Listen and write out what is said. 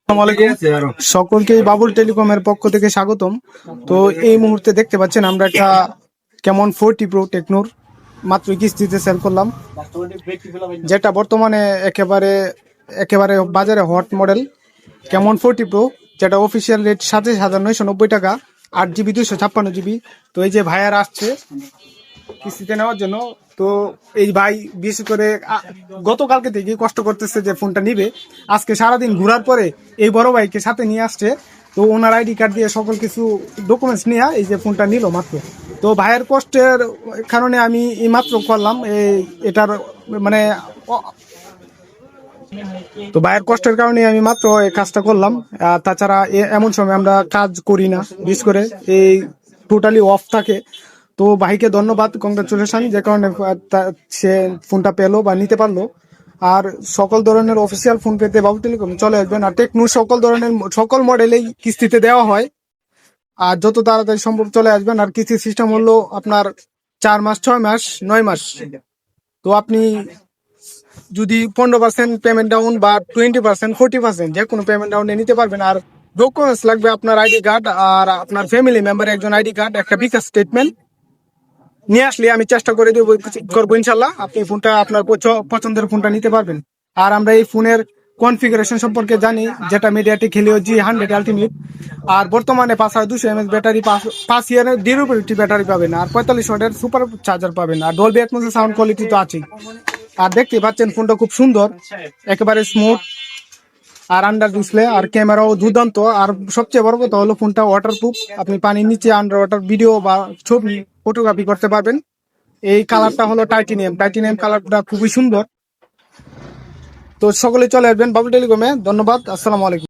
আসসালামু আলাইকুম। সকলকে বাবুল টেলিকমের পক্ষ থেকে স্বাগতম। তো এই মুহূর্তে দেখতে পাচ্ছেন আমরা একটা কেমন 40 প্রো টেকনোর মাত্র কিস্তিতে সেল করলাম, যেটা বর্তমানে একেবারে একেবারে বাজারে হট মডেল কেমন 40 প্রো, যেটা অফিসিয়াল রেট 27,990 টাকা, 8 জিবি 256 জিবি। তো এই যে ভাইয়ার আসছে কিস্তিতে নেওয়ার জন্য। তো এই ভাই বিশেষ করে গতকালকে থেকে কষ্ট করতেছে যে ফোনটা নিবে। আজকে সারাদিন ঘোরার পরে এই বড় ভাইকে সাথে নিয়ে আসছে। তো ওনার আইডি কার্ড দিয়ে সকল কিছু ডকুমেন্টস নিয়ে এই যে ফোনটা নিল মাত্র। তো ভাইয়ের কষ্টের কারণে আমি এই মাত্র করলাম এটার মানে তো ভাইয়ের কষ্টের কারণে আমি মাত্র এই কাজটা করলাম। তাছাড়া এমন সময় আমরা কাজ করি না, বিশেষ করে এই টোটালি অফ থাকে। তো ভাইকে ধন্যবাদ, কংগ্রাচুলেশন, যে কারণে সে ফোনটা পেলো বা নিতে পারলো। আর সকল ধরনের অফিসিয়াল ফোন পেতে বাবু টেলিকম চলে আসবেন। আর টেকনো সকল ধরনের সকল মডেলেই কিস্তিতে দেওয়া হয়। আর যত তাড়াতাড়ি সম্ভব চলে আসবেন। আর কিস্তির সিস্টেম হলো আপনার 4 মাস, 6 মাস, 9 মাস। তো আপনি যদি 15% পেমেন্ট ডাউন বা 20%, 40% যে কোনো পেমেন্ট ডাউনে নিতে পারবেন। আর ডকুমেন্টস লাগবে আপনার আইডি কার্ড আর আপনার ফ্যামিলি মেম্বার একজন আইডি কার্ড, একটা বিকাশ স্টেটমেন্ট নিয়ে আসলে আমি চেষ্টা করে দেবো, করবো ইনশাল্লাহ। আপনি ফোনটা আপনার পছন্দের ফোনটা নিতে পারবেন। আর আমরা এই ফোনের কনফিগারেশন সম্পর্কে জানি, যেটা মিডিয়াটেক হেলিও G100 আলটিমেট। আর বর্তমানে 5200 mAh ব্যাটারি, 5 ইয়ারের ডিউরেবিলিটি ব্যাটারি পাবেন। আর 45 ওয়াটের সুপার চার্জার পাবেন। আর ডলবি অ্যাটমসের সাউন্ড কোয়ালিটি তো আছেই। আর দেখতে পাচ্ছেন ফোনটা খুব সুন্দর, একেবারে স্মুথ আর আন্ডার ডিসপ্লে, আর ক্যামেরাও দুর্দান্ত। আর সবচেয়ে বড় কথা হলো ফোনটা ওয়াটারপ্রুফ। আপনি পানির নিচে আন্ডার ওয়াটার ভিডিও বা ছবি ফটোগ্রাফি করতে পারবেন। এই কালারটা হলো টাইটেনিয়াম কালারটা খুবই সুন্দর। তো সকলে চলে আসবেন বাবুল টেলিকমে। ধন্যবাদ, আসসালামু আলাইকুম।